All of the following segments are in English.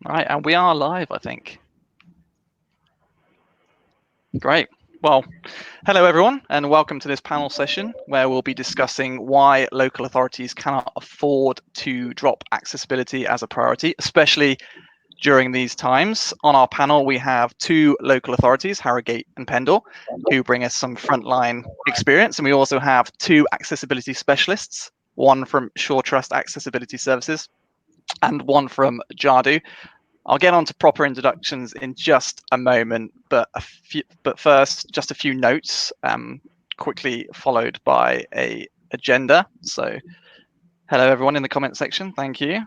Right, and we are live, I think. Great. Well, hello everyone, and welcome to this panel session where we'll be discussing why local authorities cannot afford to drop accessibility as a priority, especially during these times. On our panel, we have two local authorities, Harrogate and Pendle, who bring us some frontline experience, and we also have two accessibility specialists, one from Shore Trust Accessibility Services and one from Jadu. I'll get on to proper introductions in just a moment, but first, just a few notes, quickly followed by a agenda. So, hello everyone in the comment section. Thank you.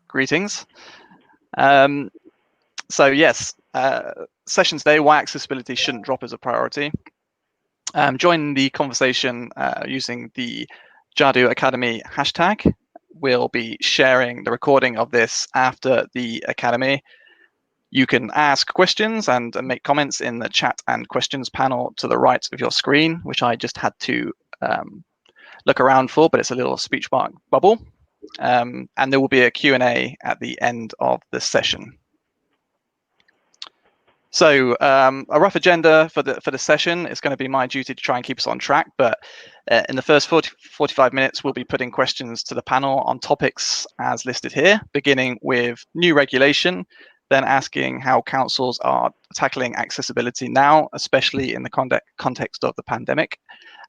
Greetings. So yes, session today: why accessibility shouldn't drop as a priority. Join the conversation using the Jadu Academy hashtag. We'll be sharing the recording of this after the Academy. You can ask questions and make comments in the chat and questions panel to the right of your screen, which I just had to look around for, but it's a little speech mark bubble. And there will be a Q&A at the end of the session. So a rough agenda for the session is going to be my duty to try and keep us on track, but in the first 45 minutes, we'll be putting questions to the panel on topics as listed here, beginning with new regulation, then asking how councils are tackling accessibility now, especially in the context of the pandemic,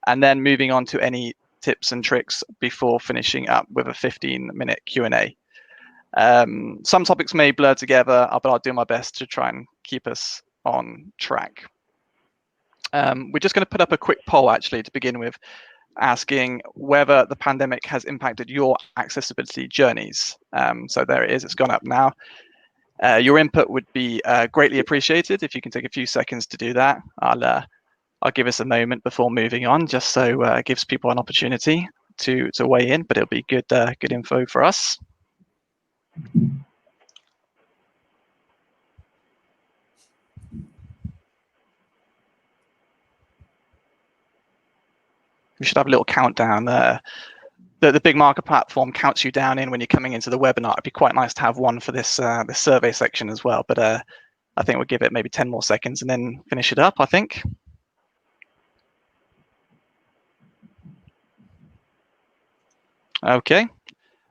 and then moving on to any tips and tricks before finishing up with a 15-minute Q&A. Some topics may blur together, but I'll do my best to try and keep us on track. We're just going to put up a quick poll actually to begin with, asking whether the pandemic has impacted your accessibility journeys. So there it is, it's gone up now. Your input would be greatly appreciated if you can take a few seconds to do that. I'll give us a moment before moving on, just so it gives people an opportunity to weigh in, but it'll be good info for us. We should have a little countdown. The Big Marker platform counts you down in when you're coming into the webinar. It'd be quite nice to have one for this survey section as well, but I think we'll give it maybe 10 more seconds and then finish it up, I think. Okay.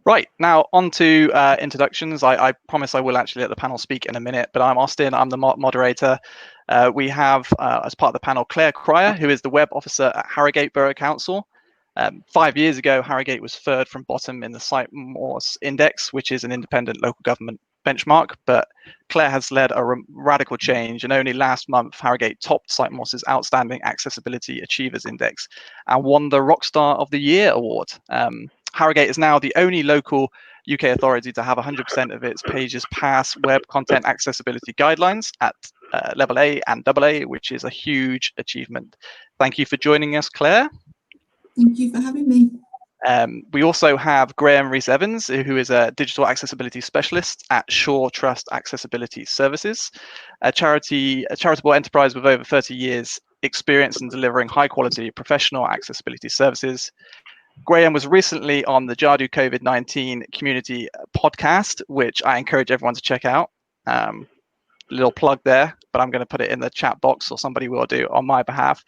Right, now on to introductions. I promise I will actually let the panel speak in a minute, but I'm Austin, I'm the moderator. We have, as part of the panel, Claire Cryer, who is the web officer at Harrogate Borough Council. 5 years ago, Harrogate was third from bottom in the SiteMoss Index, which is an independent local government benchmark, but Claire has led a radical change, and only last month, Harrogate topped SiteMoss's Outstanding Accessibility Achievers Index and won the Rockstar of the Year award. Harrogate is now the only local UK authority to have 100% of its pages pass web content accessibility guidelines at level A and AA, which is a huge achievement. Thank you for joining us, Claire. Thank you for having me. We also have Graham Rees-Evans, who is a digital accessibility specialist at Shore Trust Accessibility Services, a charitable enterprise with over 30 years experience in delivering high quality professional accessibility services. Graham was recently on the Jadu COVID-19 community podcast, which I encourage everyone to check out. Little plug there, but I'm going to put it in the chat box, or somebody will do on my behalf,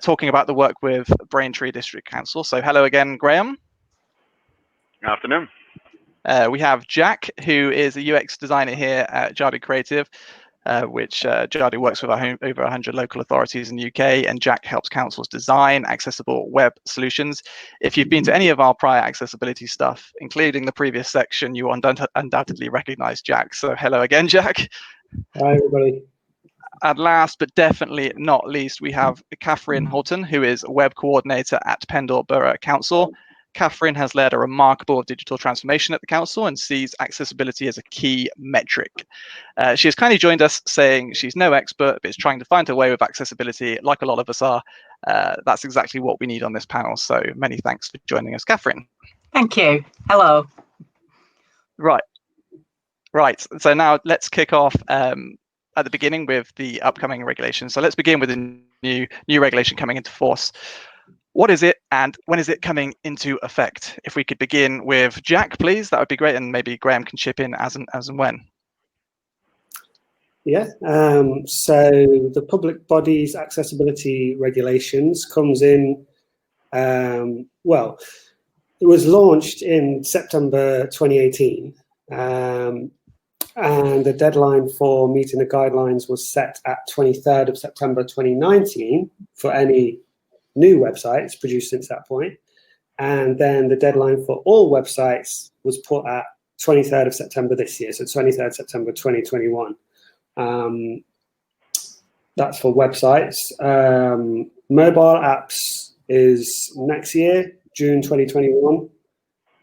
talking about the work with Braintree District Council. So hello again, Graham. Good afternoon. We have Jack, who is a UX designer here at Jadu Creative, which Jadu works with over 100 local authorities in the UK, and Jack helps councils design accessible web solutions. If you've been to any of our prior accessibility stuff, including the previous section, you undoubtedly recognize Jack. So hello again, Jack. Hi, everybody. And last but definitely not least, we have Catherine Holton, who is a web coordinator at Pendle Borough Council. Catherine has led a remarkable digital transformation at the council and sees accessibility as a key metric. She has kindly joined us saying she's no expert, but is trying to find her way with accessibility like a lot of us are. That's exactly what we need on this panel. So many thanks for joining us, Catherine. Thank you. Hello. Right. So now let's kick off at the beginning with the upcoming regulation. So let's begin with the new regulation coming into force. What is it and when is it coming into effect? If we could begin with Jack, please, that would be great. And maybe Graham can chip in as and when. Yeah. So the public bodies accessibility regulations comes in. Well, it was launched in September 2018, and the deadline for meeting the guidelines was set at 23rd of September 2019 for any new websites produced since that point. And then the deadline for all websites was put at 23rd of September this year, so 23rd September 2021. That's for websites. Mobile apps is next year, June 2021.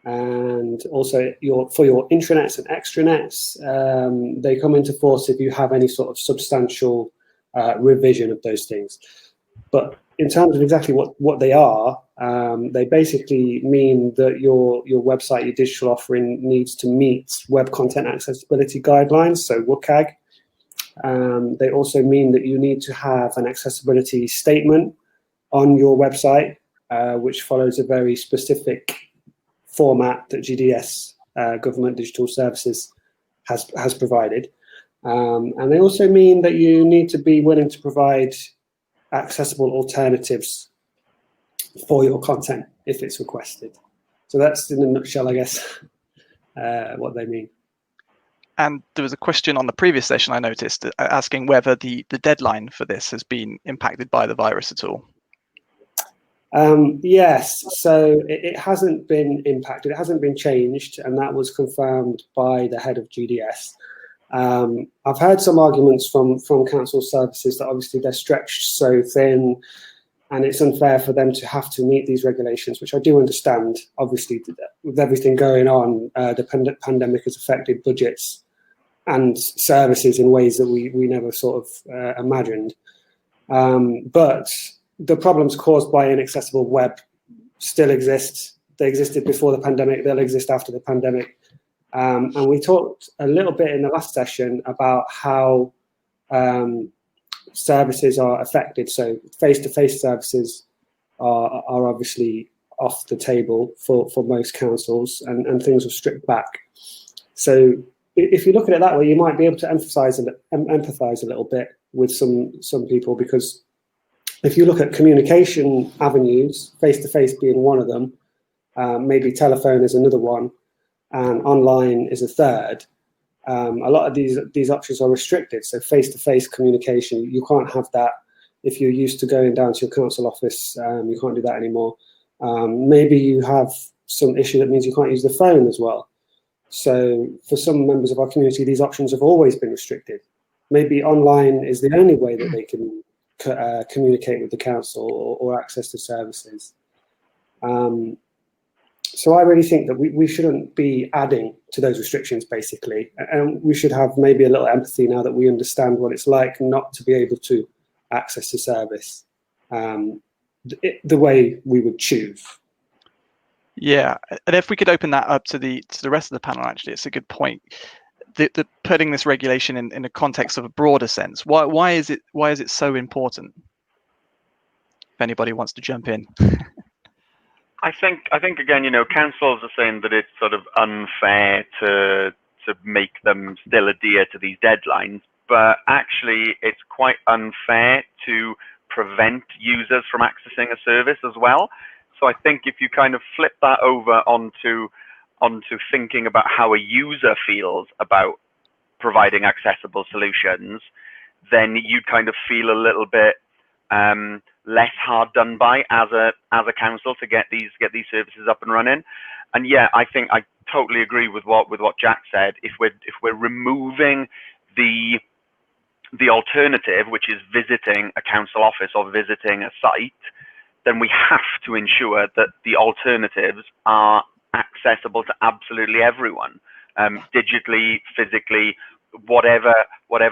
And also for your intranets and extranets, they come into force if you have any sort of substantial revision of those things. But in terms of exactly what they are, they basically mean that your website, your digital offering needs to meet Web Content Accessibility Guidelines, so WCAG. They also mean that you need to have an accessibility statement on your website, which follows a very specific format that GDS, Government Digital Services, has provided. And they also mean that you need to be willing to provide accessible alternatives for your content if it's requested. So that's in a nutshell, I guess, what they mean. And there was a question on the previous session I noticed asking whether the deadline for this has been impacted by the virus at all. Yes, so it hasn't been impacted, it hasn't been changed, and that was confirmed by the head of GDS. I've heard some arguments from council services that obviously they're stretched so thin and it's unfair for them to have to meet these regulations, which I do understand. Obviously, with everything going on, the pandemic has affected budgets and services in ways that we never sort of imagined. But the problems caused by inaccessible web still exist. They existed before the pandemic, they'll exist after the pandemic. And we talked a little bit in the last session about how services are affected. So face-to-face services are obviously off the table for most councils, and things are stripped back. So if you look at it that way, you might be able to empathise a little bit with some people, because if you look at communication avenues, face-to-face being one of them, maybe telephone is another one, and online is a third. A lot of these options are restricted. So face-to-face communication, you can't have that. If you're used to going down to your council office, you can't do that anymore. Maybe you have some issue that means you can't use the phone as well. So for some members of our community, these options have always been restricted. Maybe online is the only way that they can communicate with the council or access to services. So I really think that we shouldn't be adding to those restrictions, basically. And we should have maybe a little empathy now that we understand what it's like not to be able to access the service the way we would choose. Yeah, and if we could open that up to the rest of the panel, actually, it's a good point. The putting this regulation in a context of a broader sense. Why is it so important? If anybody wants to jump in. I think again, councils are saying that it's sort of unfair to make them still adhere to these deadlines, but actually it's quite unfair to prevent users from accessing a service as well. So I think if you kind of flip that over onto thinking about how a user feels about providing accessible solutions, then you'd kind of feel a little bit less hard done by as a council to get these services up and running. And yeah, I think I totally agree with what Jack said. If we're removing the alternative, which is visiting a council office or visiting a site, then we have to ensure that the alternatives are accessible to absolutely everyone, digitally, physically, whatever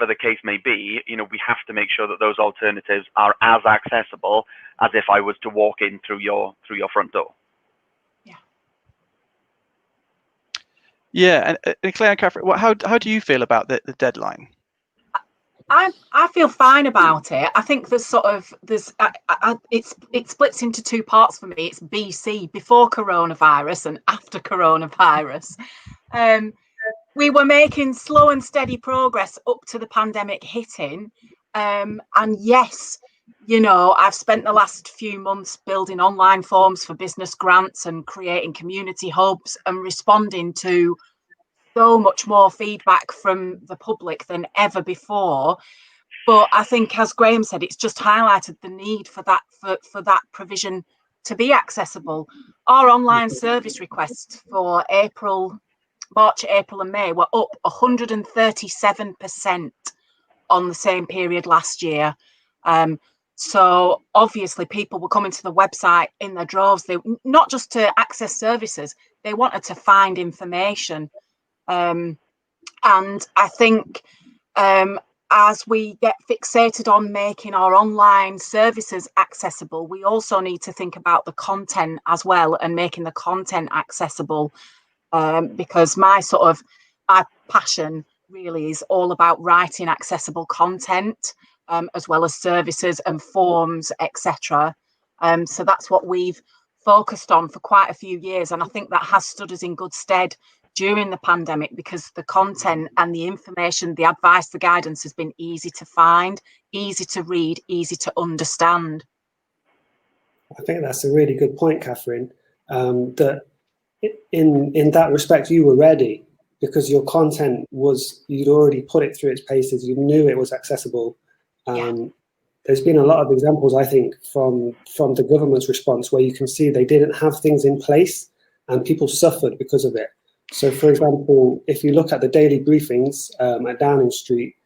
the case may be. We have to make sure that those alternatives are as accessible as if I was to walk in through your front door. Yeah, and Claire and Catherine, how do you feel about the deadline? I feel fine about it. I think it splits into two parts for me. It's BC, before coronavirus, and after coronavirus. we were making slow and steady progress up to the pandemic hitting. And yes, you know, I've spent the last few months building online forms for business grants and creating community hubs and responding to so much more feedback from the public than ever before. But I think, as Graham said, it's just highlighted the need for that that provision to be accessible. Our online service requests for March, April and May were up 137% on the same period last year. So obviously people were coming to the website in their droves. They not just to access services, they wanted to find information. And I think as we get fixated on making our online services accessible, we also need to think about the content as well and making the content accessible. Because my passion really is all about writing accessible content, as well as services and forms, etc. So that's what we've focused on for quite a few years, and I think that has stood us in good stead during the pandemic, because the content and the information, the advice, the guidance has been easy to find, easy to read, easy to understand. I think that's a really good point, Catherine. That in that respect, you were ready because your content you'd already put it through its paces. You knew it was accessible. There's been a lot of examples, I think, from the government's response where you can see they didn't have things in place and people suffered because of it. So, for example, if you look at the daily briefings at Downing Street,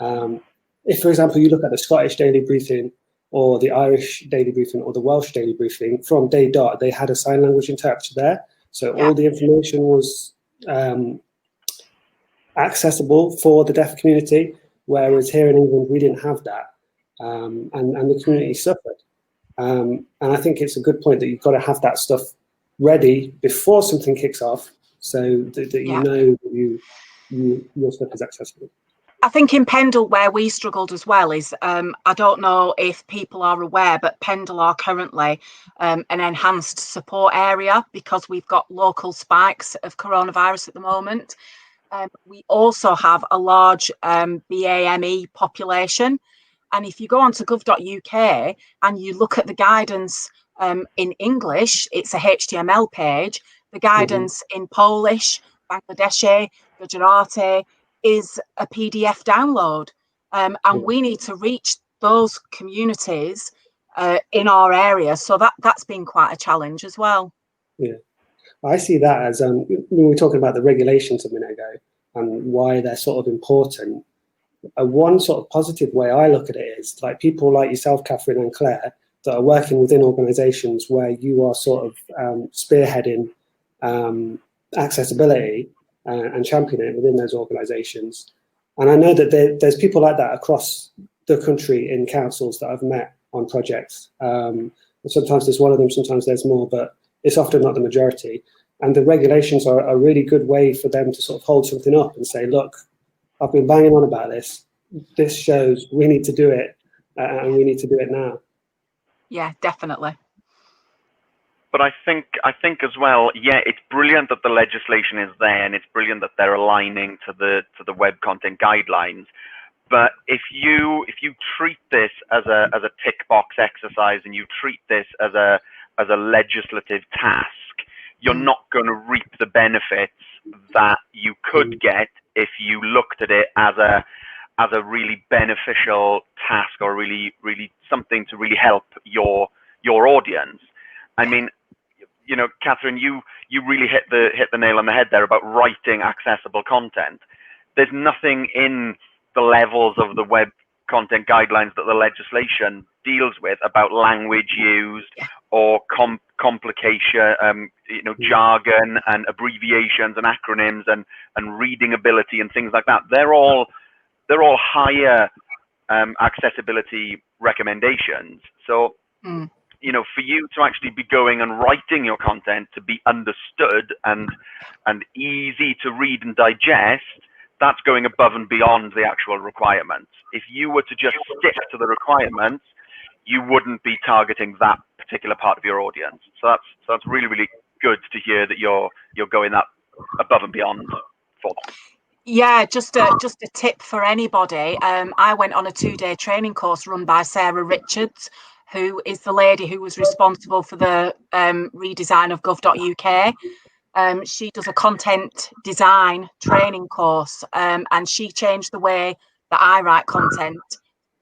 if, for example, you look at the Scottish daily briefing or the Irish daily briefing or the Welsh daily briefing, from day dot, they had a sign language interpreter there. So all the information was accessible for the deaf community, whereas here in England, we didn't have that. And the community suffered. And I think it's a good point that you've got to have that stuff ready before something kicks off, so that you know that your stuff is accessible. I think in Pendle, where we struggled as well, is I don't know if people are aware, but Pendle are currently an enhanced support area because we've got local spikes of coronavirus at the moment. We also have a large BAME population. And if you go onto gov.uk and you look at the guidance in English, it's a HTML page. The guidance in Polish, Bangladeshi, Gujarati is a PDF download. And we need to reach those communities in our area. So that's been quite a challenge as well. Yeah, I see that as when we were talking about the regulations a minute ago and why they're sort of important. One sort of positive way I look at it is like people like yourself, Catherine and Claire, that are working within organisations where you are sort of spearheading accessibility and championing it within those organisations. And I know that there's people like that across the country in councils that I've met on projects. Sometimes there's one of them, sometimes there's more, but it's often not the majority. And the regulations are a really good way for them to sort of hold something up and say, look, I've been banging on about this. This shows we need to do it, and we need to do it now. Yeah, definitely. But I think as well, it's brilliant that the legislation is there, and it's brilliant that they're aligning to the web content guidelines. But if you treat this as a tick box exercise, and you treat this as a legislative task, you're not going to reap the benefits that you could get if you looked at it as a really beneficial task, or really something to really help your audience. I mean, you know, Catherine, you really hit the nail on the head there about writing accessible content. There's nothing in the levels of the web content guidelines that the legislation deals with about language used or complication, jargon and abbreviations and acronyms and reading ability and things like that. They're all higher accessibility recommendations. So, you know, for you to actually be going and writing your content to be understood and easy to read and digest, that's going above and beyond the actual requirements. If you were to just stick to the requirements, you wouldn't be targeting that particular part of your audience. So that's really, really good to hear that you're going that above and beyond for them. Yeah, just a tip for anybody. I went on a 2-day training course run by Sarah Richards, who is the lady who was responsible for the redesign of gov.uk. She does a content design training course, and she changed the way that I write content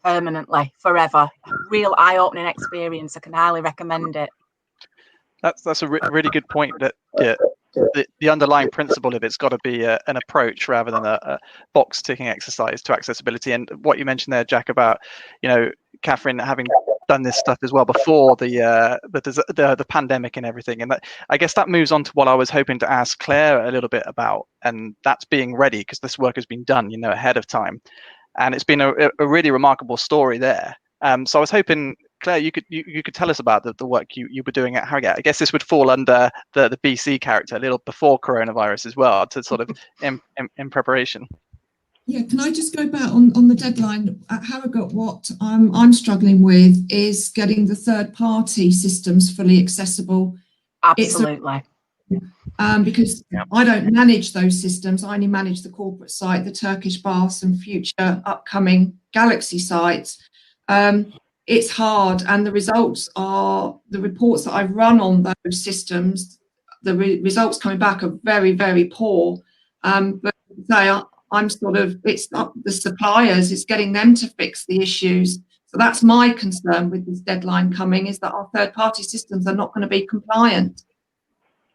permanently, forever. Real eye-opening experience. I can highly recommend it. That's a really good point. That the underlying principle of it's got to be an approach rather than a box ticking exercise to accessibility. And what you mentioned there, Jack, about Catherine having done this stuff as well before the pandemic and everything, and that, I guess that moves on to what I was hoping to ask Claire a little bit about, and that's being ready, because this work has been done ahead of time, and it's been a really remarkable story there. So I was hoping, Claire, you could tell us about the work you were doing at Harrogate. I guess this would fall under the BC character a little before coronavirus as well, to sort of in preparation. Yeah, can I just go back on the deadline at Harrogate? What I'm struggling with is getting the third-party systems fully accessible. Absolutely. Because I don't manage those systems. I only manage the corporate site, the Turkish baths, and future upcoming Galaxy sites. It's hard, and the results are, the reports that I've run on those systems, the results coming back are very, very poor. But I'm sort of, it's not the suppliers, it's getting them to fix the issues. So that's my concern with this deadline coming, is that our third-party systems are not going to be compliant.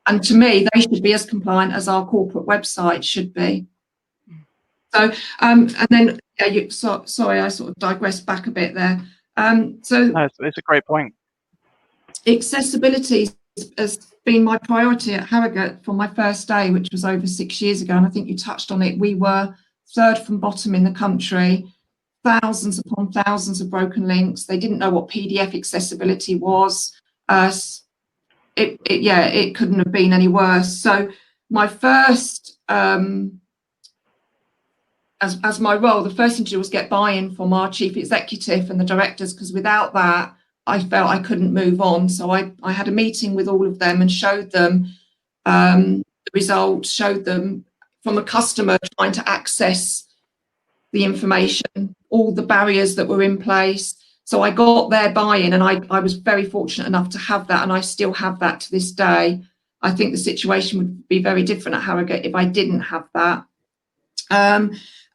And to me, they should be as compliant as our corporate website should be. So, and then, sorry, I sort of digressed back a bit there. No, it's a great point. Accessibility has been my priority at Harrogate from my first day, which was over 6 years ago. And I think you touched on it. We were third from bottom in the country, thousands upon thousands of broken links. They didn't know what PDF accessibility was. It couldn't have been any worse. So my first, as my role, the first thing to do was get buy-in from our chief executive and the directors, because without that, I felt I couldn't move on. So I had a meeting with all of them and showed them the results, showed them from a customer trying to access the information, all the barriers that were in place. So I got their buy-in, and I was very fortunate enough to have that, and I still have that to this day. I think the situation would be very different at Harrogate if I didn't have that.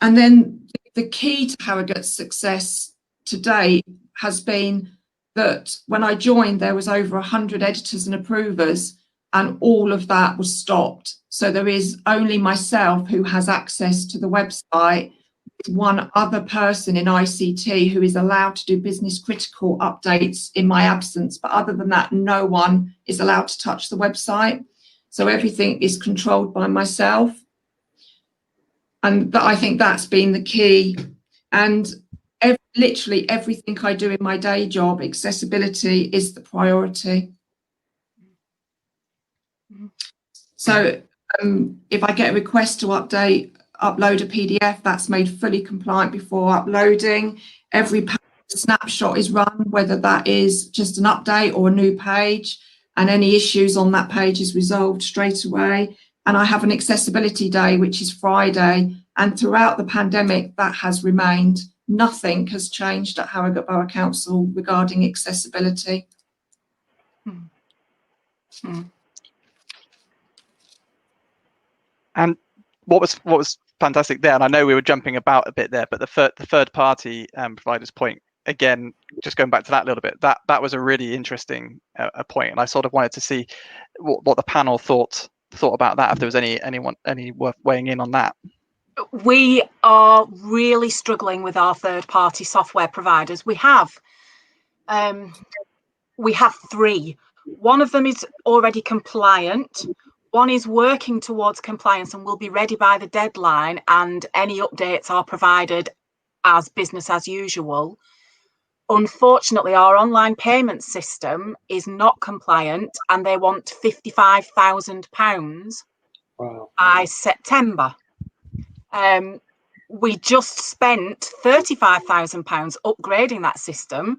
And then the key to Harrogate's success today has been that when I joined, there was over 100 editors and approvers, and all of that was stopped. So there is only myself who has access to the website, with one other person in ICT who is allowed to do business critical updates in my absence. But other than that, no one is allowed to touch the website. So everything is controlled by myself. And I think that's been the key. And literally everything I do in my day job, accessibility is the priority. So if I get a request to upload a PDF, that's made fully compliant before uploading. Every snapshot is run, whether that is just an update or a new page, and any issues on that page is resolved straight away. And I have an accessibility day, which is Friday. And throughout the pandemic, that has remained. Nothing has changed at Harrogate Borough Council regarding accessibility. And what was fantastic there, and I know we were jumping about a bit there, but the third party providers point, again, just going back to that a little bit, that was a really interesting point, and I sort of wanted to see what the panel thought about that, if there was any worth weighing in on that. We are really struggling with our third-party software providers. We have 3. One of them is already compliant. One is working towards compliance and will be ready by the deadline, and any updates are provided as business as usual. Unfortunately, our online payment system is not compliant, and they want £55,000 by September. We just spent £35,000 upgrading that system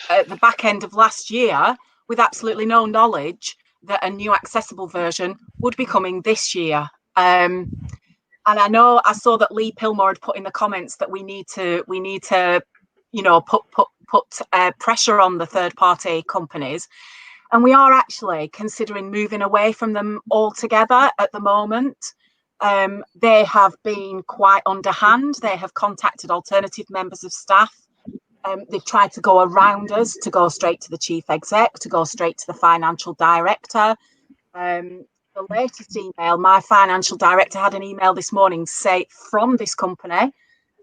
at the back end of last year, with absolutely no knowledge that a new accessible version would be coming this year. And I saw that Lee Pilmore had put in the comments that we need to put pressure on the third party companies. And we are actually considering moving away from them altogether at the moment. They have been quite underhand. They have contacted alternative members of staff. They've tried to go around us, to go straight to the chief exec, to go straight to the financial director. The latest email, my financial director had an email this morning from this company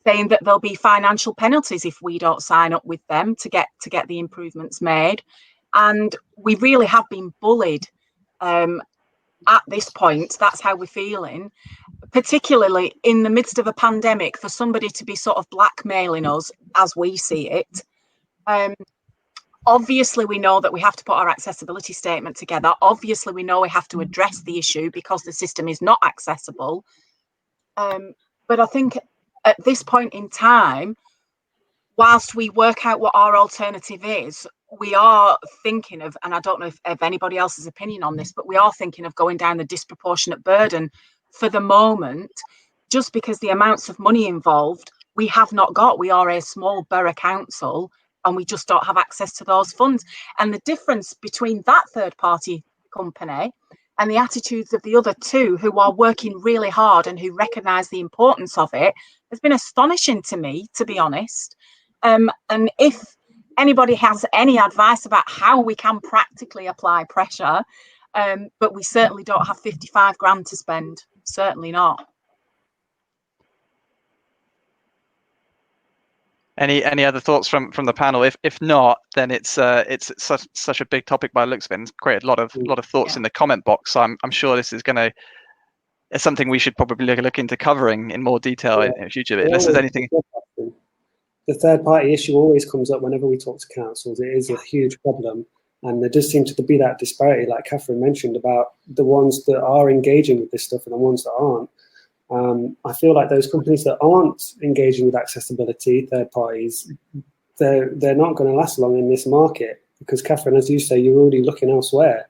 saying that there'll be financial penalties if we don't sign up with them to get the improvements made. And we really have been bullied at this point. That's how we're feeling, particularly in the midst of a pandemic, for somebody to be sort of blackmailing us as we see it. Obviously, we know that we have to put our accessibility statement together. Obviously, we know we have to address the issue because the system is not accessible. But I think at this point in time, whilst we work out what our alternative is, we are thinking of, and I don't know if anybody else's opinion on this, but we are thinking of going down the disproportionate burden for the moment, just because the amounts of money involved, we have not got. We are a small borough council and we just don't have access to those funds. And the difference between that third party company and the attitudes of the other two who are working really hard and who recognise the importance of it has been astonishing to me, to be honest. And if anybody has any advice about how we can practically apply pressure, but we certainly don't have 55 grand to spend, certainly not. Any other thoughts from the panel? If not, then it's such a big topic by the looks of it, and it's created a lot of thoughts in the comment box. So I'm sure this is it's something we should probably look into covering in more detail in the future. Unless there's anything. The third party issue always comes up whenever we talk to councils. It is a huge problem, and there does seem to be that disparity, like Catherine mentioned, about the ones that are engaging with this stuff and the ones that aren't. I feel like those companies that aren't engaging with accessibility, third parties, they're not going to last long in this market because, Catherine, as you say, you're already looking elsewhere.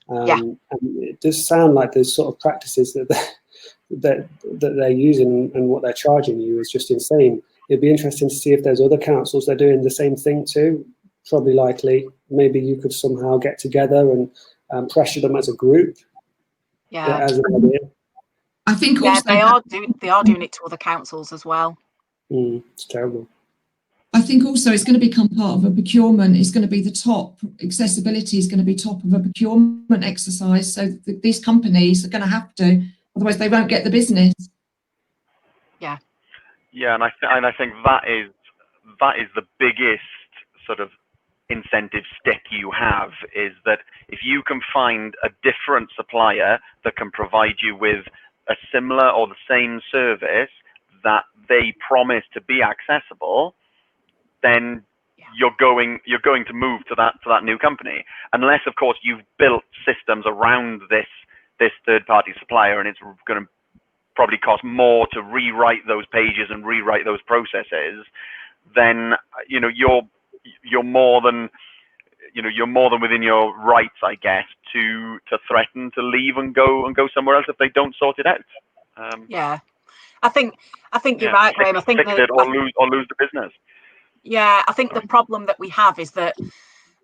And it does sound like there's sort of practices that they're using and what they're charging you is just insane. It'd be interesting to see if there's other councils that are doing the same thing too. Probably likely. Maybe you could somehow get together and pressure them as a group. Yeah. As an idea. I think also they are doing it to other councils as well. It's terrible. I think also it's going to become part of a procurement. It's going to be the top. Accessibility is going to be top of a procurement exercise. So these companies are going to have to, otherwise they won't get the business. Yeah. Yeah, and I think that is the biggest sort of incentive stick you have, is that if you can find a different supplier that can provide you with a similar or the same service that they promise to be accessible, then you're going to move to that new company, unless of course you've built systems around this third party supplier and it's going to probably cost more to rewrite those pages and rewrite those processes. Then you're more than within your rights, I guess, to threaten to leave and go somewhere else if they don't sort it out. Yeah, I think you're right, Graham. I think fix it or lose the business. Yeah, I think the problem that we have is that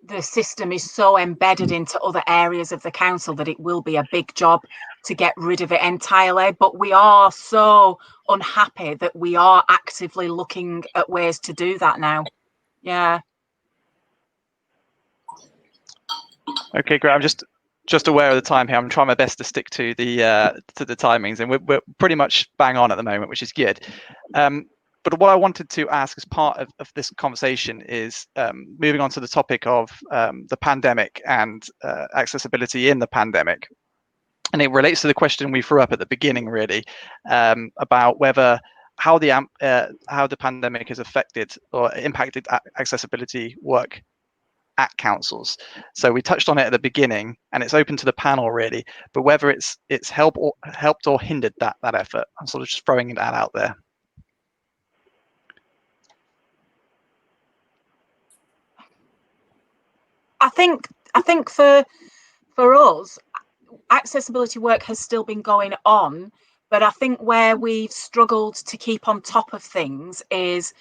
the system is so embedded into other areas of the council that it will be a big job to get rid of it entirely. But we are so unhappy that we are actively looking at ways to do that now. Yeah. Okay, great. I'm just aware of the time here. I'm trying my best to stick to the timings, and we're pretty much bang on at the moment, which is good. But what I wanted to ask as part of this conversation is moving on to the topic of the pandemic and accessibility in the pandemic. And it relates to the question we threw up at the beginning, really, about how the pandemic has affected or impacted accessibility work at councils. So we touched on it at the beginning, and it's open to the panel, really, but whether it's helped or hindered that effort. I'm sort of just throwing that out there. I think for us, accessibility work has still been going on, But I think where we've struggled to keep on top of things is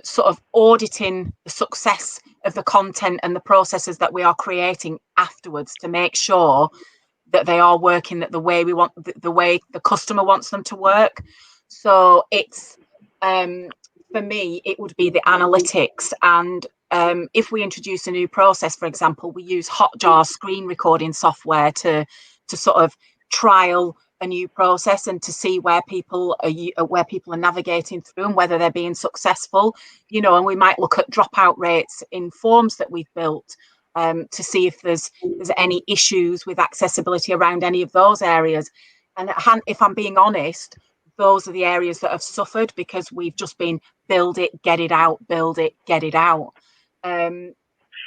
sort of auditing the success of the content and the processes that we are creating afterwards to make sure that they are working that the way we want, the way the customer wants them to work. So it's for me, it would be the analytics. And if we introduce a new process, for example, we use Hotjar screen recording software to sort of trial a new process and to see where people are navigating through and whether they're being successful, and we might look at dropout rates in forms that we've built to see if there's any issues with accessibility around any of those areas. And if I'm being honest, those are the areas that have suffered because we've just been build it, get it out, build it, get it out.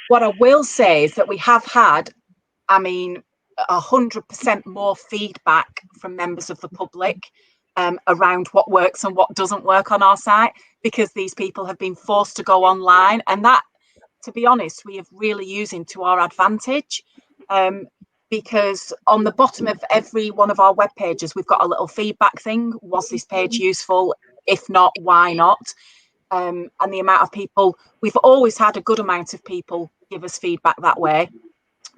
What I will say is that we have had, 100% more feedback from members of the public around what works and what doesn't work on our site, because these people have been forced to go online, and that, to be honest, we have really using to our advantage, because on the bottom of every one of our web pages we've got a little feedback thing. Was this page useful? If not, why not? And the amount of people, we've always had a good amount of people give us feedback that way,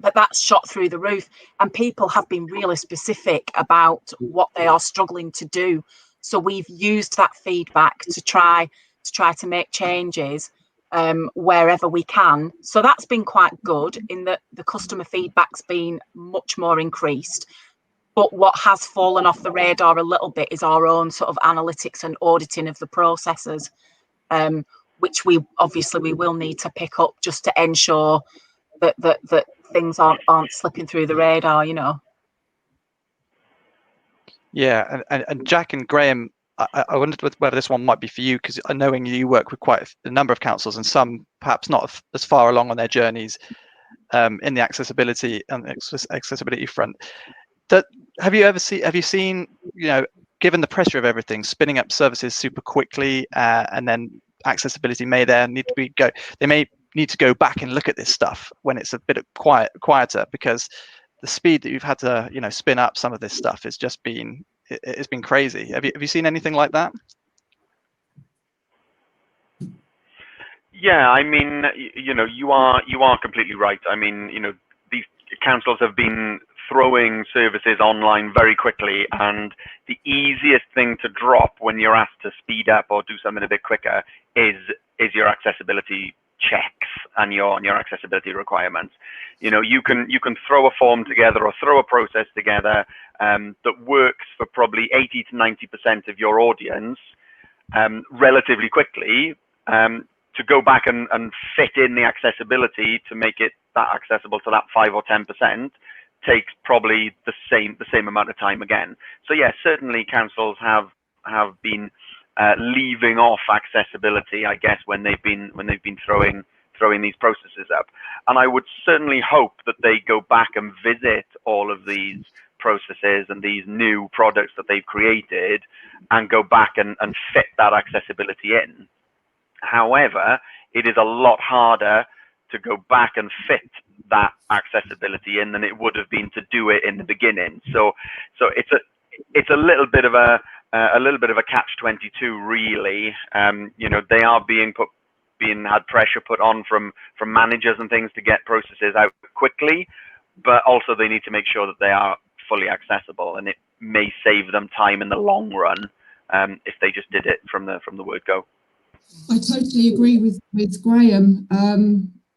but that's shot through the roof, and people have been really specific about what they are struggling to do. So we've used that feedback to try to make changes wherever we can. So that's been quite good in that the customer feedback's been much more increased. But what has fallen off the radar a little bit is our own sort of analytics and auditing of the processes, which we will need to pick up just to ensure that things aren't slipping through the radar, Yeah, and Jack and Graham, I wondered whether this one might be for you, because knowing you work with quite a number of councils, and some perhaps not as far along on their journeys in the accessibility front. Have you seen, given the pressure of everything, spinning up services super quickly, and then accessibility may need to go back and look at this stuff when it's a bit quieter, because the speed that you've had to spin up some of this stuff has just been crazy. Have you seen anything like that? Yeah, you are completely right. These councils have been throwing services online very quickly, and the easiest thing to drop when you're asked to speed up or do something a bit quicker is your accessibility checks and your accessibility requirements. You can throw a form together or throw a process together that works for probably 80 to 90% of your audience relatively quickly, to go back and fit in the accessibility to make it that accessible to that 5 or 10% takes probably the same amount of time again. So yeah, certainly councils have been leaving off accessibility, I guess, when they've been throwing these processes up. And I would certainly hope that they go back and visit all of these processes and these new products that they've created and go back and fit that accessibility in. However, it is a lot harder to go back and fit that accessibility in than it would have been to do it in the beginning. So it's a little bit of a catch-22, really. They are being had pressure put on from managers and things to get processes out quickly, but also they need to make sure that they are fully accessible, and it may save them time in the long run if they just did it from the word go. I totally agree with Graham.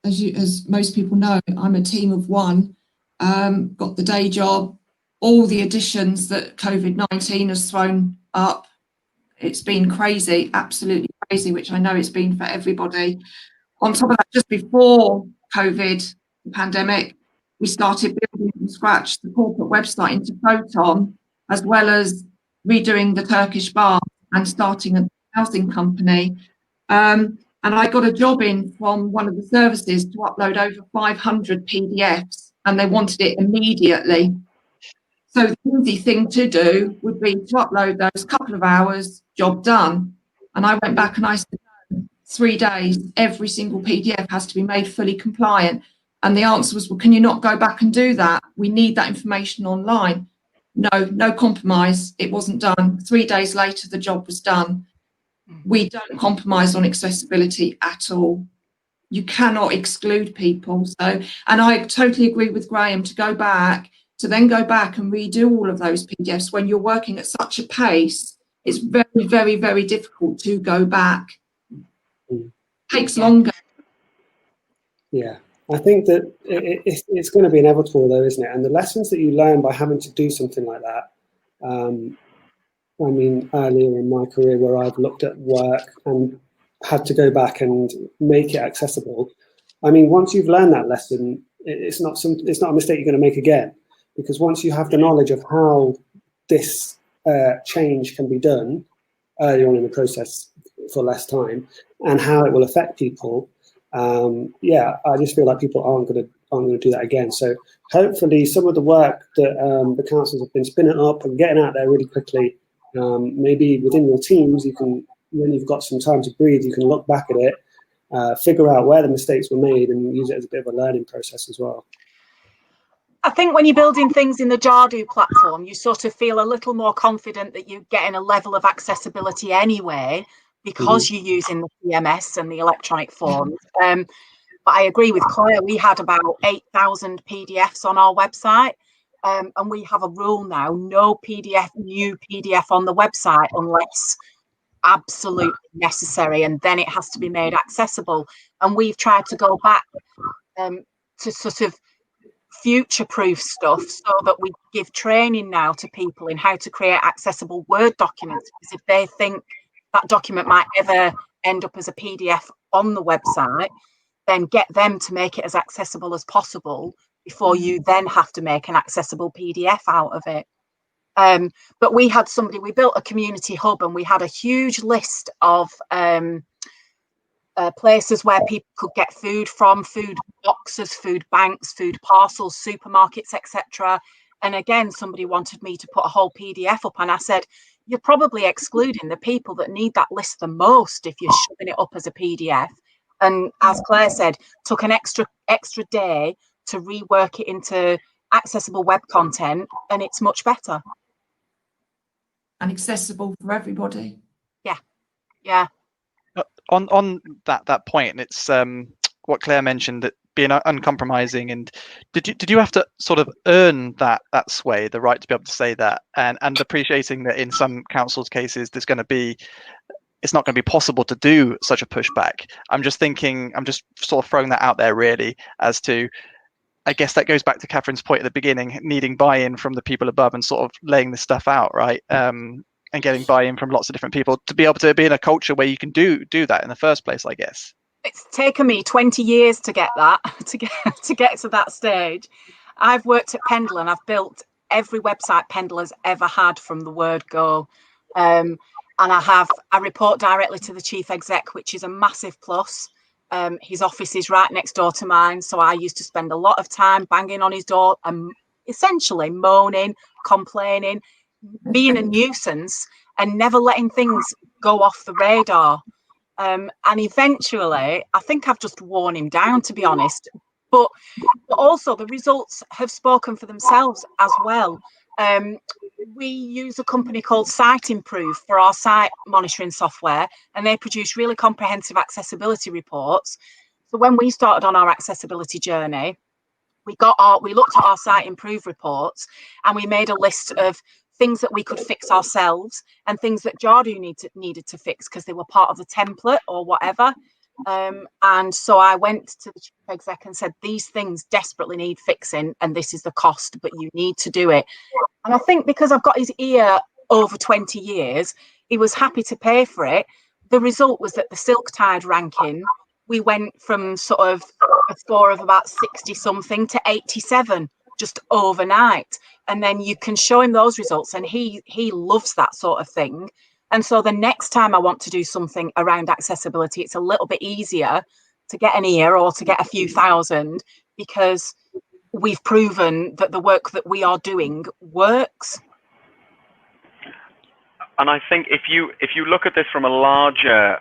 As most people know, I'm a team of one. Got the day job, all the additions that COVID-19 has thrown up. It's been crazy, absolutely crazy, which I know it's been for everybody. On top of that, just before COVID, the pandemic, we started building from scratch the corporate website into Photon, as well as redoing the Turkish bar and starting a housing company. And I got a job in from one of the services to upload over 500 PDFs, and they wanted it immediately. So the easy thing to do would be to upload those, couple of hours, job done. And I went back and I said, 3 days, every single PDF has to be made fully compliant. And the answer was, well, can you not go back and do that? We need that information online. no compromise. It wasn't done. 3 days later, the job was done. We don't compromise on accessibility at all. You cannot exclude people. So, and I totally agree with Graham to go back and redo all of those PDFs when you're working at such a pace. It's very, very, very difficult to go back. It takes longer. Yeah, I think that it's going to be inevitable though, isn't it? And the lessons that you learn by having to do something like that, I mean, earlier in my career where I've looked at work and had to go back and make it accessible. I mean, once you've learned that lesson, it's not a mistake you're going to make again, because once you have the knowledge of how this change can be done early on in the process for less time and how it will affect people, yeah, I just feel like people aren't going to do that again. So hopefully, some of the work that the councils have been spinning up and getting out there really quickly, maybe within your teams, you can, when you've got some time to breathe, you can look back at it, figure out where the mistakes were made, and use it as a bit of a learning process as well. I think when you're building things in the Jadu platform, you sort of feel a little more confident that you're getting a level of accessibility anyway, because you're using the CMS and the electronic forms. But I agree with Claire, we had about 8,000 PDFs on our website. And we have a rule now, no new PDF on the website unless absolutely necessary, and then it has to be made accessible. And we've tried to go back to sort of future-proof stuff so that we give training now to people in how to create accessible Word documents, because if they think that document might ever end up as a PDF on the website, then get them to make it as accessible as possible before you then have to make an accessible PDF out of it. But we built a community hub, and we had a huge list of places where people could get food from, food boxes, food banks, food parcels, supermarkets, etc. And again, somebody wanted me to put a whole PDF up, and I said, you're probably excluding the people that need that list the most if you're shoving it up as a PDF. And as Claire said, took an extra day to rework it into accessible web content, and it's much better. And accessible for everybody. Yeah. On that point, and it's what Claire mentioned, that being uncompromising, and did you have to sort of earn that sway, the right to be able to say that, and appreciating that in some councils' cases it's not going to be possible to do such a pushback. I'm just sort of throwing that out there really, as to, I guess that goes back to Catherine's point at the beginning, needing buy-in from the people above and sort of laying this stuff out, right? And getting buy-in from lots of different people to be able to be in a culture where you can do that in the first place, I guess. It's taken me 20 years to get that, to get to that stage. I've worked at Pendle, and I've built every website Pendle has ever had from the word go. And I report directly to the chief exec, which is a massive plus. His office is right next door to mine, so I used to spend a lot of time banging on his door and essentially moaning, complaining, being a nuisance, and never letting things go off the radar. And eventually, I think I've just worn him down, to be honest. But also the results have spoken for themselves as well. We use a company called Site Improve for our site monitoring software, and they produce really comprehensive accessibility reports. So when we started on our accessibility journey, we looked at our Site Improve reports, and we made a list of things that we could fix ourselves and things that Jadu needed to fix because they were part of the template or whatever. And so I went to the chief exec and said, these things desperately need fixing, and this is the cost, but you need to do it. And I think because I've got his ear over 20 years, he was happy to pay for it. The result was that the Silk Tide ranking, we went from sort of a score of about 60 something to 87 just overnight. And then you can show him those results, and he loves that sort of thing. And so the next time I want to do something around accessibility, it's a little bit easier to get an ear or to get a few thousand, because we've proven that the work that we are doing works. And I think if you look at this from a larger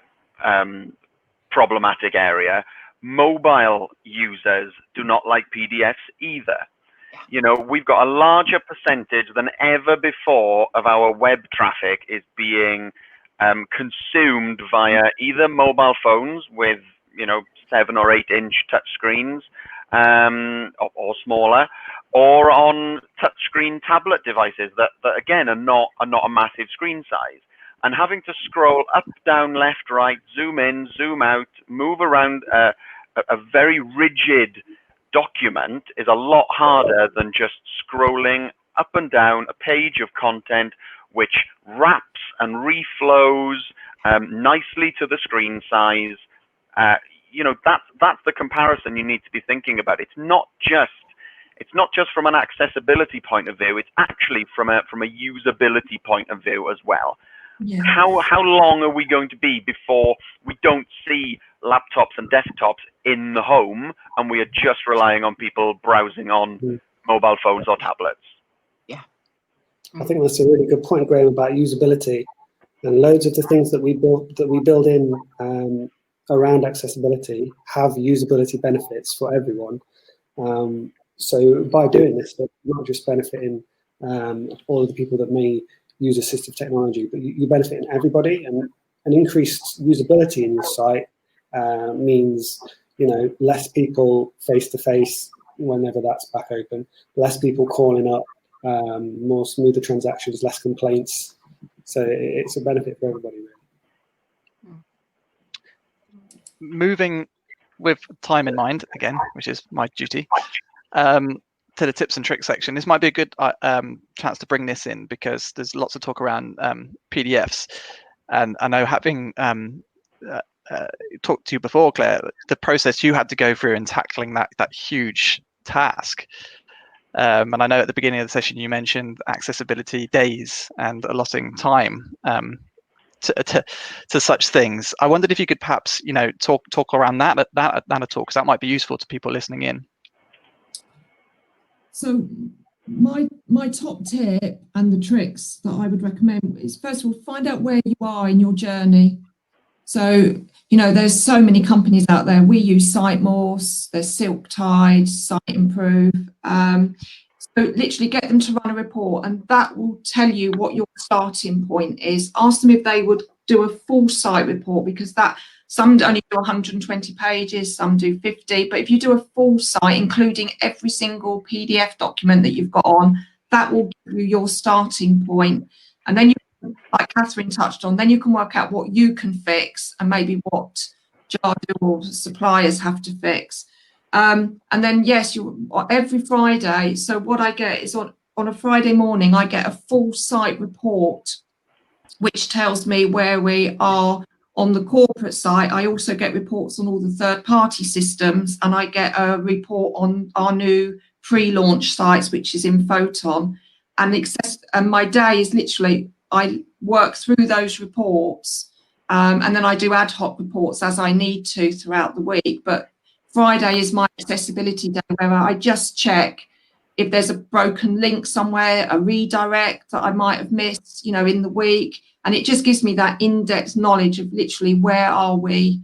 problematic area, mobile users do not like PDFs either. You know, we've got a larger percentage than ever before of our web traffic is being consumed via either mobile phones with, you know, 7 or 8 inch touch screens or smaller, or on touchscreen tablet devices that again are not a massive screen size. And having to scroll up, down, left, right, zoom in, zoom out, move around a very rigid document is a lot harder than just scrolling up and down a page of content which wraps and reflows nicely to the screen size. You know, that's the comparison you need to be thinking about. It's not just from an accessibility point of view, it's actually from a usability point of view as well. Yeah. How long are we going to be before we don't see laptops and desktops in the home and we are just relying on people browsing on mobile phones or tablets? Yeah. I think that's a really good point, Graham, about usability, and loads of the things that we build in around accessibility have usability benefits for everyone. So by doing this, they're not just benefiting all of the people that may use assistive technology, but you benefit in everybody, and an increased usability in your site means, you know, less people face to face whenever that's back open, less people calling up, more smoother transactions, less complaints. So it's a benefit for everybody, really. Moving with time in mind again, which is my duty, to the tips and tricks section. This might be a good chance to bring this in because there's lots of talk around PDFs, and I know, having talked to you before, Claire, the process you had to go through in tackling that huge task. And I know at the beginning of the session you mentioned accessibility days and allotting time to such things. I wondered if you could perhaps, you know, talk around that at all, because that might be useful to people listening in. So my top tip and the tricks that I would recommend is, first of all, find out where you are in your journey. So, you know, there's so many companies out there. We use SiteMorse, there's SilkTide, Site Improve. So literally get them to run a report, and that will tell you what your starting point is. Ask them if they would do a full site report, because some only do 120 pages, some do 50. But if you do a full site, including every single PDF document that you've got on, that will give you your starting point. And then, like Catherine touched on, then you can work out what you can fix and maybe what Jadu or suppliers have to fix. And then, yes, every Friday. So what I get is on a Friday morning, I get a full site report, which tells me where we are on the corporate site. I also get reports on all the third-party systems, and I get a report on our new pre-launch sites, which is in Photon. And my day is literally, I work through those reports, and then I do ad hoc reports as I need to throughout the week. But Friday is my accessibility day, where I just check if there's a broken link somewhere, a redirect that I might have missed, you know, in the week. And it just gives me that in-depth knowledge of literally where are we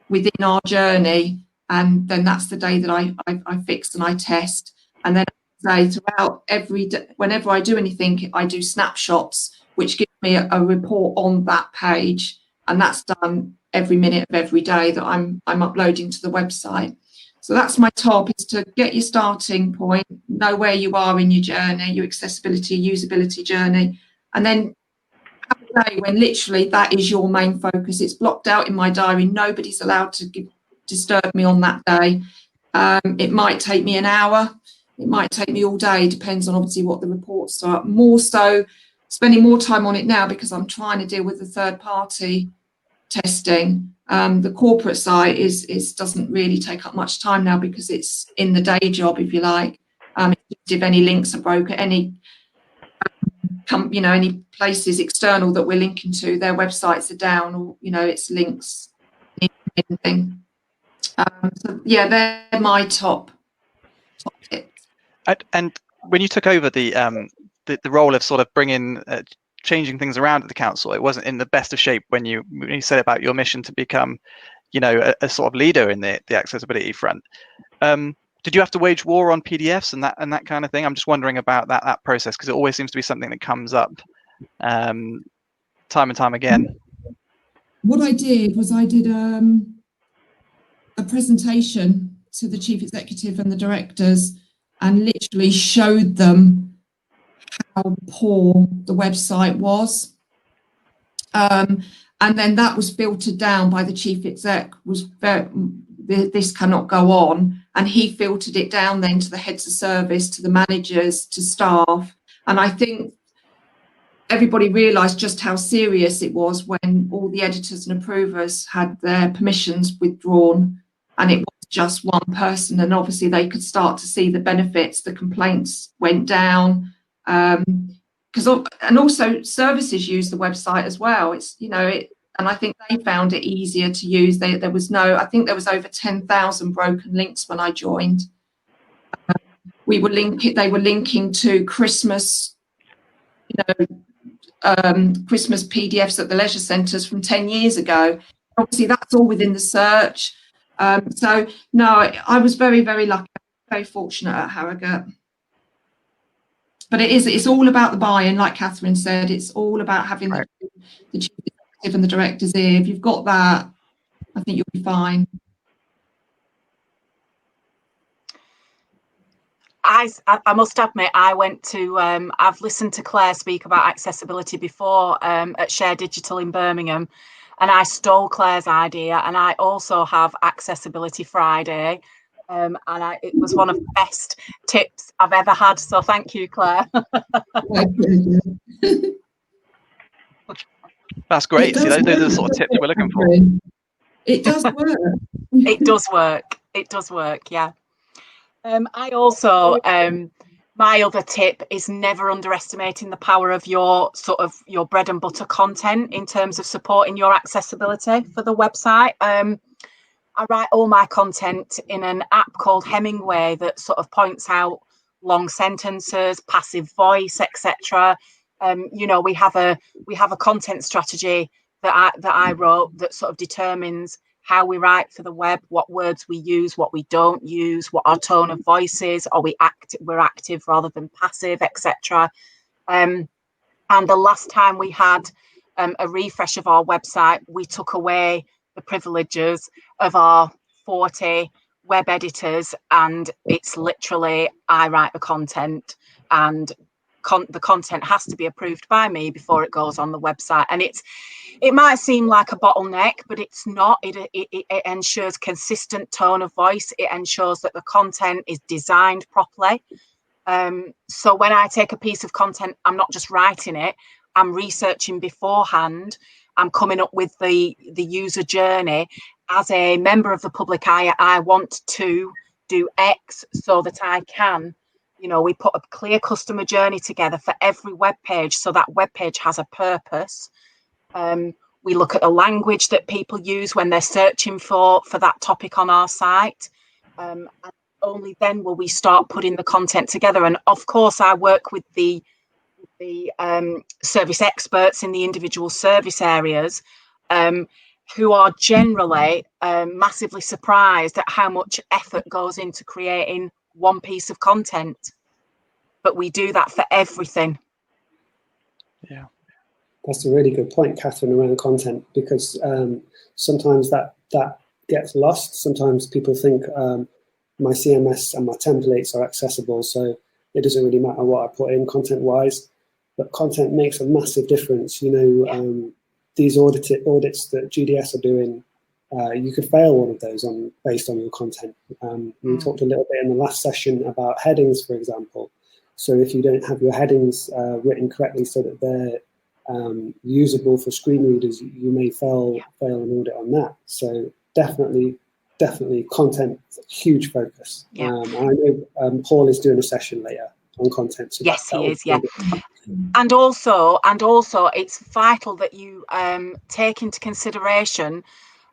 within our journey. And then that's the day that I fix and I test. And then I say throughout every day, whenever I do anything, I do snapshots, which give me a report on that page. And that's done every minute of every day that I'm uploading to the website. So that's my top, is to get your starting point, know where you are in your journey, your accessibility, usability journey, and then have a day when literally that is your main focus. It's blocked out in my diary. Nobody's allowed to disturb me on that day. It might take me an hour. It might take me all day. Depends on obviously what the reports are. More so, spending more time on it now because I'm trying to deal with the third-party testing. The corporate site doesn't really take up much time now because it's in the day job, if you like. If any links are broken, any places external that we're linking to, their websites are down, or it's links. Anything. So yeah, they're my top tips. And when you took over the role of sort of changing things around at the council, it wasn't in the best of shape when you said about your mission to become, a sort of leader in the accessibility front. did you have to wage war on PDFs and that kind of thing? I'm just wondering about that process, because it always seems to be something that comes up time and time again. What I did was I did a presentation to the chief executive and the directors and literally showed them how poor the website was. And then that was filtered down by the chief exec, this cannot go on. And he filtered it down then to the heads of service, to the managers, to staff. And I think everybody realised just how serious it was when all the editors and approvers had their permissions withdrawn, and it was just one person. And obviously they could start to see the benefits. The complaints went down. And also services use the website as well. It's, and I think they found it easier to use. There was I think there was over 10,000 broken links when I joined. They were linking to Christmas, Christmas PDFs at the leisure centres from 10 years ago. Obviously, that's all within the search. So no, I was very, very lucky, very fortunate at Harrogate. But it's all about the buy-in, like Catherine said. It's all about having the chief executive and the director's ear. If you've got that, I think you'll be fine. I must admit, I went to, I've listened to Claire speak about accessibility before at Share Digital in Birmingham, and I stole Claire's idea, and I also have Accessibility Friday. And it was one of the best tips I've ever had. So thank you, Claire. That's great. See, those are the sort of tips we're looking for. It does work. It does work. It does work. Yeah. I also, my other tip is never underestimating the power of your bread and butter content in terms of supporting your accessibility for the website. I write all my content in an app called Hemingway that sort of points out long sentences, passive voice, etc. We have a content strategy that I wrote that sort of determines how we write for the web, what words we use, what we don't use, what our tone of voice is, we're active rather than passive, etc. And the last time we had a refresh of our website, we took away the privileges of our 40 web editors, and it's literally I write the content, and the content has to be approved by me before it goes on the website. And it might seem like a bottleneck, but it's not. It ensures consistent tone of voice. It ensures that the content is designed properly. So when I take a piece of content, I'm not just writing it, I'm researching beforehand. I'm coming up with the user journey. As a member of the public eye, I want to do X so that I can, we put a clear customer journey together for every web page, so that web page has a purpose. We look at the language that people use when they're searching for that topic on our site. And only then will we start putting the content together. And of course, I work with the service experts in the individual service areas, who are generally massively surprised at how much effort goes into creating one piece of content. But we do that for everything. Yeah. That's a really good point, Catherine, around content, because sometimes that gets lost. Sometimes people think my CMS and my templates are accessible, so it doesn't really matter what I put in content-wise. But content makes a massive difference. These audits that GDS are doing, you could fail one of those based on your content. We talked a little bit in the last session about headings, for example. So if you don't have your headings written correctly so that they're usable for screen readers, you may fail an audit on that. So definitely content, huge focus. I know Paul is doing a session later on content. So yes, he is. Yeah. And also it's vital that you take into consideration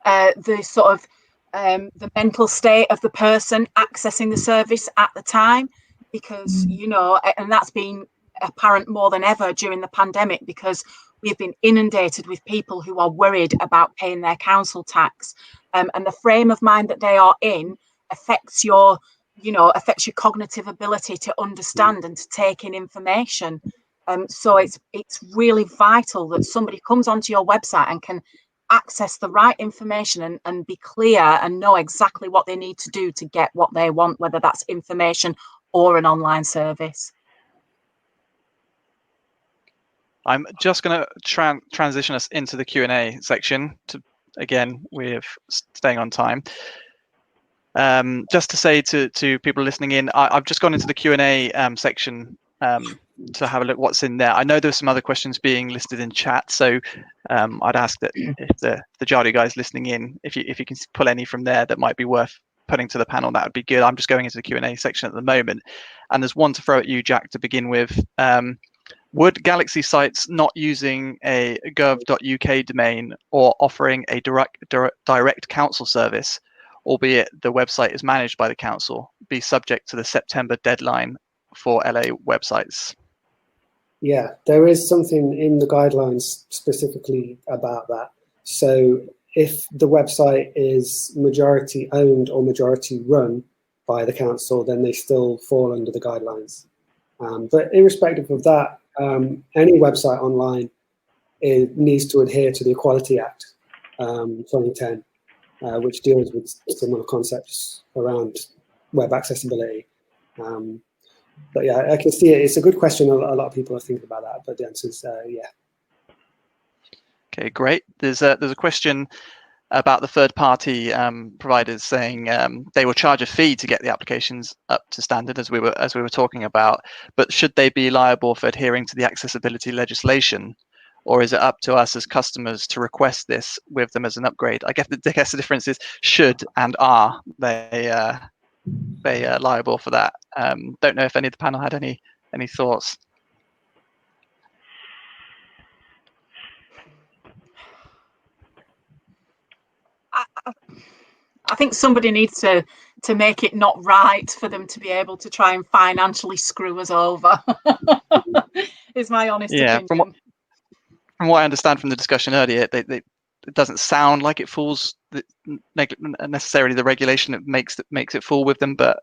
the sort of the mental state of the person accessing the service at the time, because and that's been apparent more than ever during the pandemic, because we've been inundated with people who are worried about paying their council tax, and the frame of mind that they are in affects your affects your cognitive ability to understand and to take in information. So it's really vital that somebody comes onto your website and can access the right information and be clear and know exactly what they need to do to get what they want, whether that's information or an online service. I'm just going to transition us into the Q&A section. Again, we're staying on time. Just to say to people listening in, I've just gone into the Q&A section to have a look what's in there. I know there's some other questions being listed in chat, so I'd ask that if the Jadu guys listening in, if you can pull any from there that might be worth putting to the panel, that would be good. I'm just going into the Q&A section at the moment, and there's one to throw at you, Jack, to begin with. Would Galaxy sites not using a gov.uk domain or offering a direct council service, albeit the website is managed by the council, be subject to the September deadline for LA websites? Yeah, there is something in the guidelines specifically about that. So if the website is majority owned or majority run by the council, then they still fall under the guidelines. But irrespective of that, any website online needs to adhere to the Equality Act 2010, which deals with similar concepts around web accessibility. But yeah, I can see it. It's a good question. A lot of people are thinking about that, but the answer is yeah. Okay, great. There's a question about the third-party providers saying they will charge a fee to get the applications up to standard, as we were talking about. But should they be liable for adhering to the accessibility legislation, or is it up to us as customers to request this with them as an upgrade? I guess the difference is should and are they liable for that? Don't know if any of the panel had any thoughts. I think somebody needs to make it not right for them to be able to try and financially screw us over. Is my honest opinion. From what I understand from the discussion earlier, it doesn't sound like it falls necessarily the regulation that makes it fall with them, but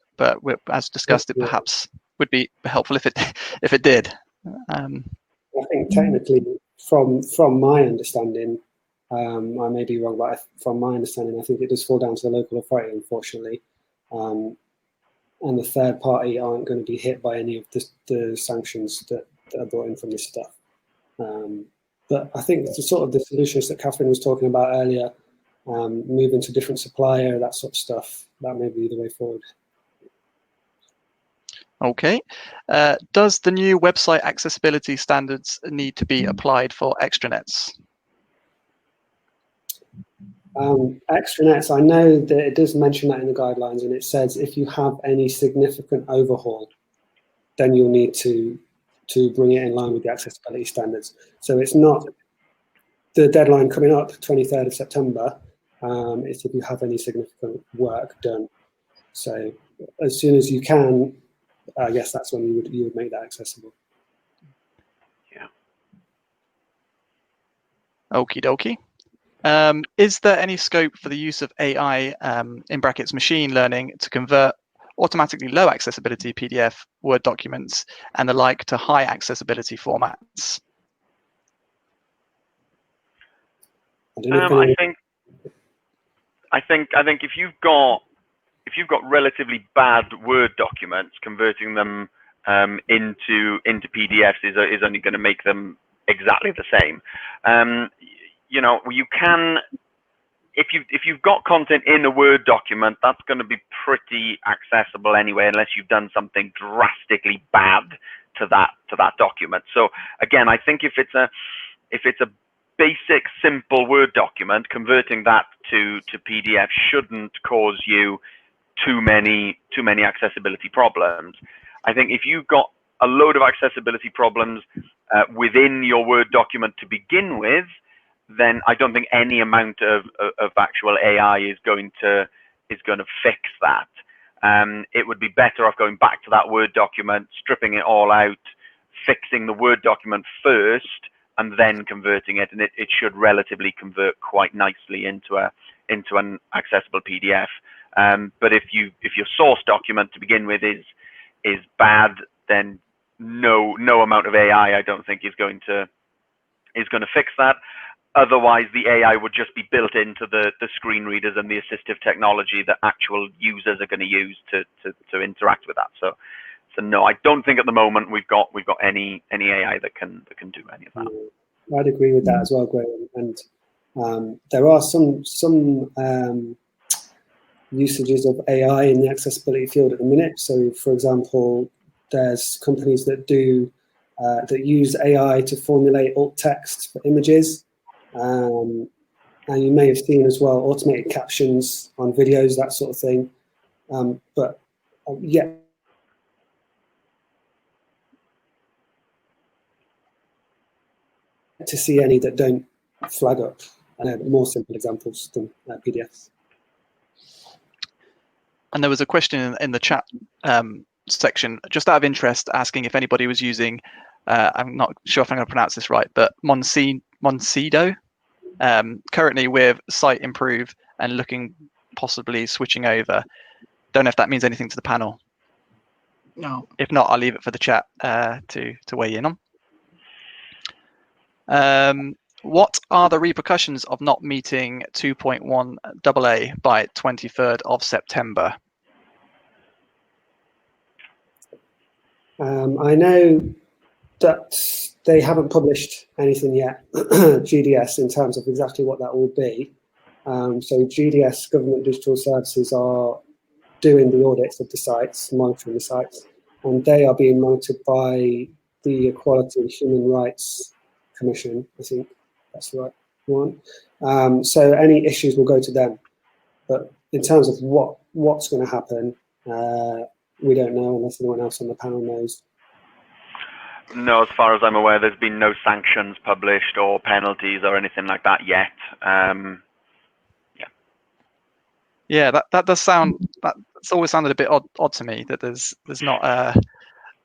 as discussed, it perhaps would be helpful if it did. I think technically, from my understanding, I may be wrong, but from my understanding, I think it does fall down to the local authority, unfortunately, and the third party aren't going to be hit by any of the sanctions that are brought in from this stuff. But I think the sort of the solutions that Catherine was talking about earlier, moving to different supplier, that sort of stuff, that may be the way forward. Okay. Does the new website accessibility standards need to be applied for extranets? Extranets, I know that it does mention that in the guidelines, and it says if you have any significant overhaul, then you'll need to bring it in line with the accessibility standards. So it's not the deadline coming up, 23rd of September, it's if you have any significant work done. So as soon as you can, I guess that's when you would make that accessible. Yeah. Okie dokie. Is there any scope for the use of AI, in brackets machine learning, to convert automatically low accessibility PDF, Word documents, and the like to high accessibility formats? I think if you've got relatively bad Word documents, converting them into PDFs is only going to make them exactly the same. You can, if you've got content in a Word document, that's going to be pretty accessible anyway, unless you've done something drastically bad to that document. So again, I think if it's a basic, simple Word document, converting that to PDF shouldn't cause you too many accessibility problems. I think if you've got a load of accessibility problems within your Word document to begin with, then I don't think any amount of actual AI is going to fix that. It would be better off going back to that Word document, stripping it all out, fixing the Word document first, and then converting it, and it should relatively convert quite nicely into an accessible PDF. But if your source document to begin with is bad, then no amount of AI I don't think is going to fix that. Otherwise, the AI would just be built into the screen readers and the assistive technology that actual users are going to use to interact with that. So no, I don't think at the moment we've got any AI that can do any of that. I'd agree with that as well, Graham. And there are some usages of AI in the accessibility field at the minute. So, for example, there's companies that use AI to formulate alt text for images. And you may have seen as well automated captions on videos, that sort of thing. But yet to see any that don't flag up. More simple examples than PDFs. And there was a question in the chat section, just out of interest, asking if anybody was using, I'm not sure if I'm going to pronounce this right, but Monsido, currently with Site Improve and looking possibly switching over. Don't know if that means anything to the panel. No. If not, I'll leave it for the chat to weigh in on. What are the repercussions of not meeting 2.1 AA by 23rd of September? I know that they haven't published anything yet, GDS, in terms of exactly what that will be. So GDS, Government Digital Services, are doing the audits of the sites, monitoring the sites, and they are being monitored by the Equality and Human Rights Commission, I think that's the right one. So any issues will go to them. But in terms of what's going to happen, we don't know unless anyone else on the panel knows. No, as far as I'm aware, there's been no sanctions published or penalties or anything like that yet. Yeah, that does sound. That's always sounded a bit odd to me that there's not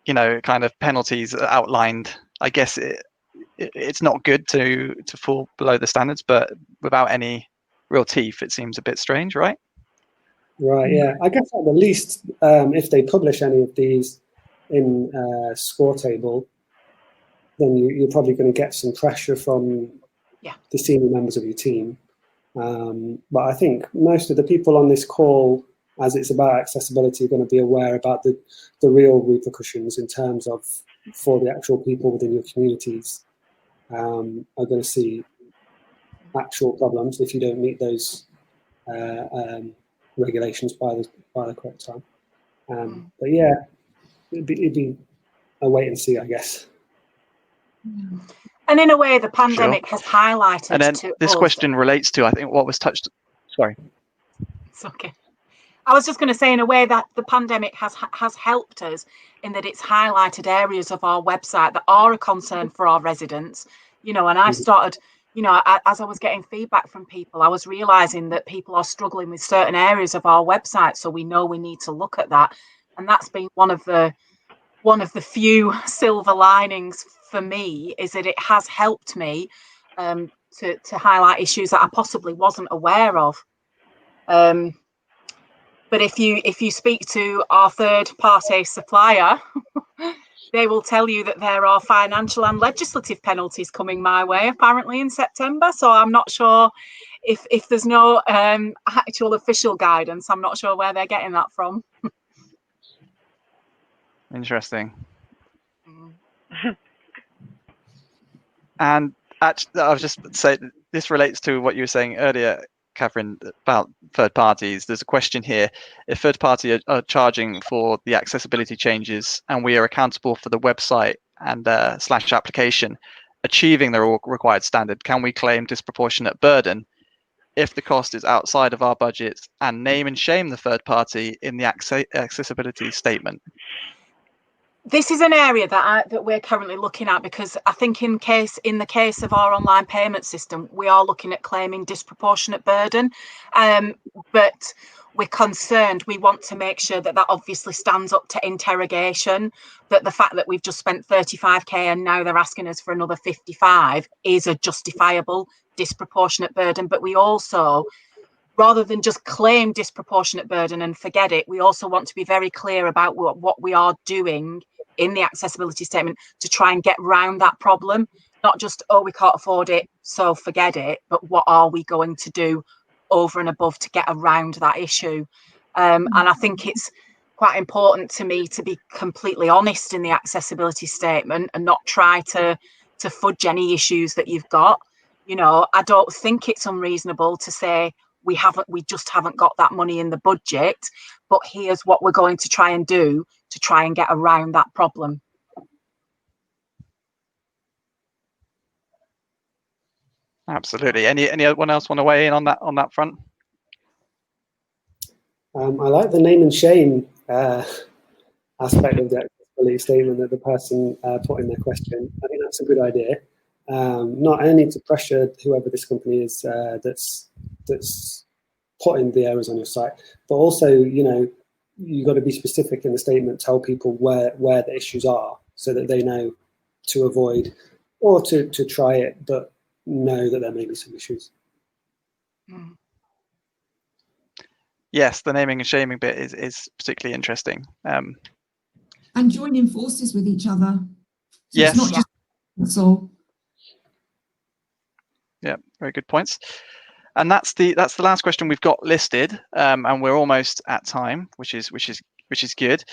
kind of penalties outlined. I guess it's not good to fall below the standards, but without any real teeth, it seems a bit strange, right? Right. Yeah. I guess at the least, if they publish any of these in score table, then you're probably going to get some pressure from the senior members of your team. But I think most of the people on this call, as it's about accessibility, are going to be aware about the real repercussions in terms of for the actual people within your communities are going to see actual problems if you don't meet those regulations by the correct time. But yeah, it'd be a wait and see, I guess. And in a way, the pandemic has highlighted. And then this question relates to, I think, what was touched. Sorry. It's okay. I was just going to say, in a way, that the pandemic has helped us in that it's highlighted areas of our website that are a concern for our residents. And I started, as I was getting feedback from people, I was realizing that people are struggling with certain areas of our website. So we know we need to look at that. And that's been one of the few silver linings for me, is that it has helped me to highlight issues that I possibly wasn't aware of. But if you speak to our third-party supplier, they will tell you that there are financial and legislative penalties coming my way, apparently in September. So I'm not sure if there's no actual official guidance. I'm not sure where they're getting that from. Interesting. And actually, I was just saying, this relates to what you were saying earlier, Catherine, about third parties. There's a question here: if third party are charging for the accessibility changes, and we are accountable for the website and / application achieving their required standard, can we claim disproportionate burden if the cost is outside of our budget, and name and shame the third party in the accessibility statement? This is an area that we're currently looking at, because I think in the case of our online payment system, we are looking at claiming disproportionate burden, but we're concerned. We want to make sure that obviously stands up to interrogation, that the fact that we've just spent 35k and now they're asking us for another 55 is a justifiable disproportionate burden. But we also rather than just claim disproportionate burden and forget it, we also want to be very clear about what we are doing in the accessibility statement to try and get round that problem. Not just, oh, we can't afford it, so forget it, but what are we going to do over and above to get around that issue? And I think it's quite important to me to be completely honest in the accessibility statement and not try to fudge any issues that you've got. You know, I don't think it's unreasonable to say we just haven't got that money in the budget, but here's what we're going to try and do to try and get around that problem. Absolutely. Anyone else want to weigh in on that front? I like the name and shame aspect of the accessibility statement that the person put in their question. I think that's a good idea. Not only to pressure whoever this company is that's putting the errors on your site, but also, you know, you've got to be specific in the statement, tell people where the issues are so that they know to avoid or to try it, but know that there may be some issues. Yes, the naming and shaming bit is particularly interesting. And joining forces with each other. So yes. It's not just council. Yeah, very good points. And that's the last question we've got listed, and we're almost at time, which is good.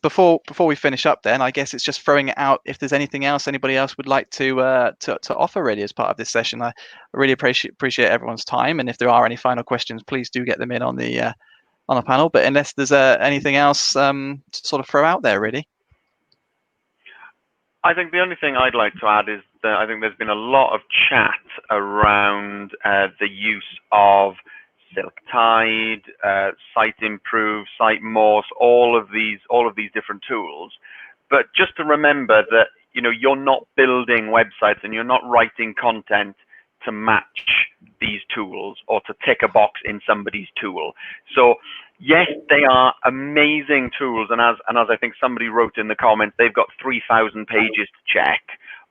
Before we finish up, then I guess it's just throwing it out. If there's anything else anybody else would like to offer really as part of this session, I really appreciate everyone's time. And if there are any final questions, please do get them in on the panel. But unless there's anything else to sort of throw out there, really. I think the only thing I'd like to add is that I think there's been a lot of chat around the use of Silk Tide, Site Improve, Site Morse, all of these different tools. But just to remember that, you know, you're not building websites and you're not writing content to match these tools or to tick a box in somebody's tool. So yes, they are amazing tools, and as I think somebody wrote in the comments, they've got 3,000 pages to check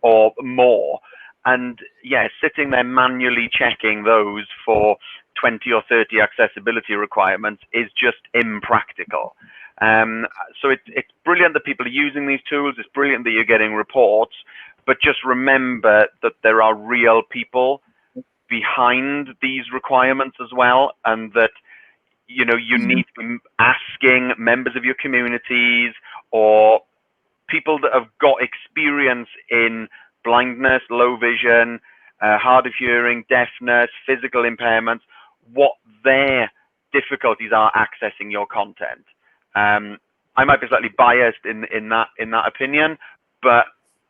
or more. And yeah, sitting there manually checking those for 20 or 30 accessibility requirements is just impractical. So it's brilliant that people are using these tools. It's brilliant that you're getting reports, but just remember that there are real people behind these requirements as well, and that, you know, you need to be asking members of your communities or people that have got experience in blindness, low vision, hard of hearing, deafness, physical impairments, what their difficulties are accessing your content. I might be slightly biased in that opinion, but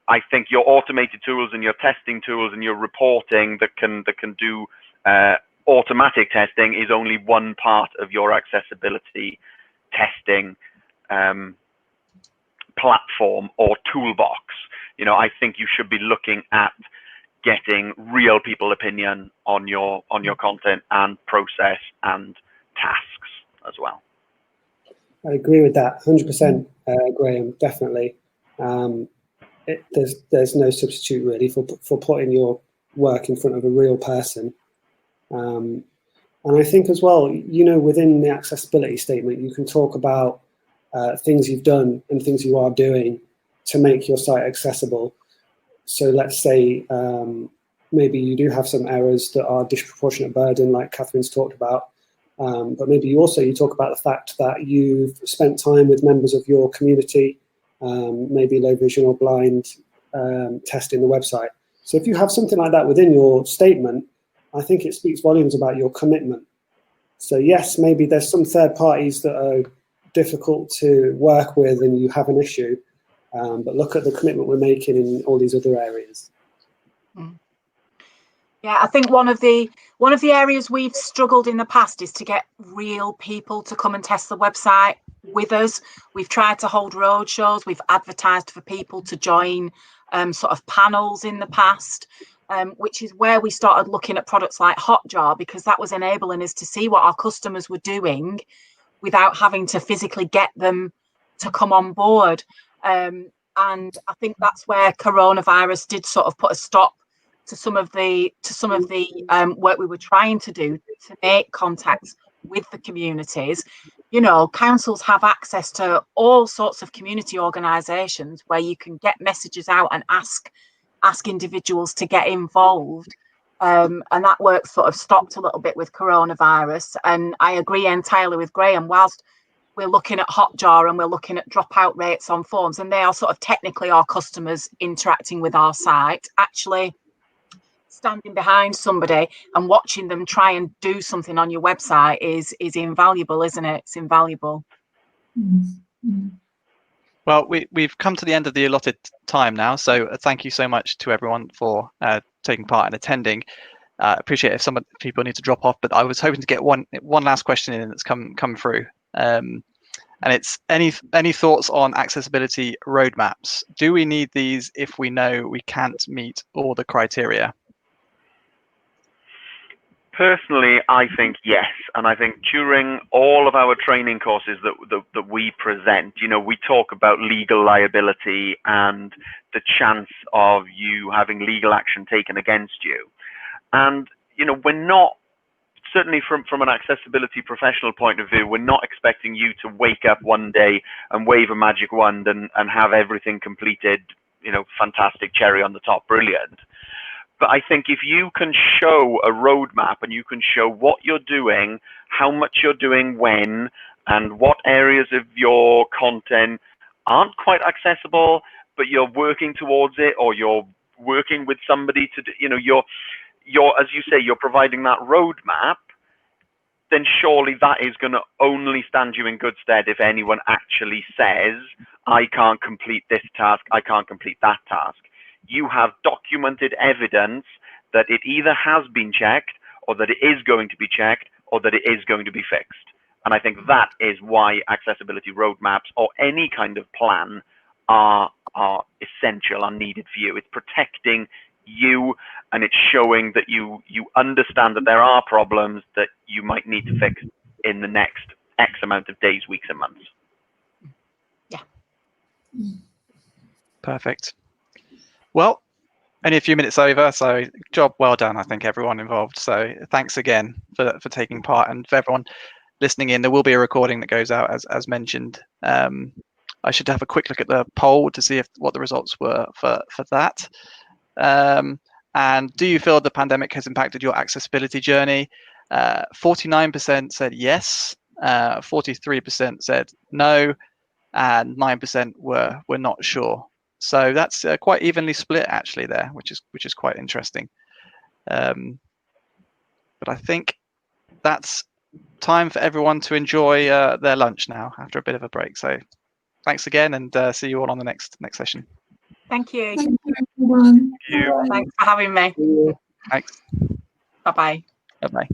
I think your automated tools and your testing tools and your reporting that can do automatic testing is only one part of your accessibility testing platform or toolbox. You know, I think you should be looking at getting real people opinion on your content and process and tasks as well. I agree with that 100%, Graham, definitely. There's no substitute really for putting your work in front of a real person. And I think as well, you know, within the accessibility statement, you can talk about things you've done and things you are doing to make your site accessible. So let's say maybe you do have some errors that are disproportionate burden, like Catherine's talked about. But maybe you talk about the fact that you've spent time with members of your community, maybe low vision or blind, testing the website. So if you have something like that within your statement, I think it speaks volumes about your commitment. So yes, maybe there's some third parties that are difficult to work with and you have an issue, but look at the commitment we're making in all these other areas. Yeah, I think one of the areas we've struggled in the past is to get real people to come and test the website with us. We've tried to hold road shows. We've advertised for people to join sort of panels in the past, which is where we started looking at products like Hotjar, because that was enabling us to see what our customers were doing without having to physically get them to come on board. And I think that's where coronavirus did sort of put a stop to some of the work we were trying to do to make contacts with the communities. You know, councils have access to all sorts of community organisations where you can get messages out and ask individuals to get involved. And that work sort of stopped a little bit with coronavirus. And I agree entirely with Graham. Whilst we're looking at Hotjar and we're looking at dropout rates on forms, and they are sort of technically our customers interacting with our site, actually standing behind somebody and watching them try and do something on your website is invaluable, isn't it? It's invaluable. Mm-hmm. Well, we've come to the end of the allotted time now, so thank you so much to everyone for taking part and attending. Appreciate if some people need to drop off, but I was hoping to get one last question in that's come through, and it's any thoughts on accessibility roadmaps? Do we need these if we know we can't meet all the criteria? Personally, I think yes, and I think during all of our training courses that we present, you know, we talk about legal liability and the chance of you having legal action taken against you. And, you know, we're not, certainly from an accessibility professional point of view, we're not expecting you to wake up one day and wave a magic wand and have everything completed, you know, fantastic, cherry on the top, brilliant. But I think if you can show a roadmap and you can show what you're doing, how much you're doing when, and what areas of your content aren't quite accessible, but you're working towards it, or you're working with somebody to, you know, you're, as you say, you're providing that roadmap, then surely that is going to only stand you in good stead if anyone actually says, I can't complete this task, I can't complete that task. You have documented evidence that it either has been checked, or that it is going to be checked, or that it is going to be fixed. And I think that is why accessibility roadmaps or any kind of plan are essential and needed for you. It's protecting you, and it's showing that you understand that there are problems that you might need to fix in the next X amount of days, weeks, and months. Yeah. Perfect. Well, only a few minutes over, so job well done, I think, everyone involved. So thanks again for taking part, and for everyone listening in. There will be a recording that goes out as mentioned. I should have a quick look at the poll to see what the results were for that. And do you feel the pandemic has impacted your accessibility journey? 49% said yes, 43% said no, and 9% were not sure. So that's quite evenly split actually there, which is quite interesting. But I think that's time for everyone to enjoy their lunch now after a bit of a break. So thanks again, and see you all on the next session. Thank you. Thank you, everyone. Thank you. Thanks for having me. Thanks. Bye-bye. Bye-bye.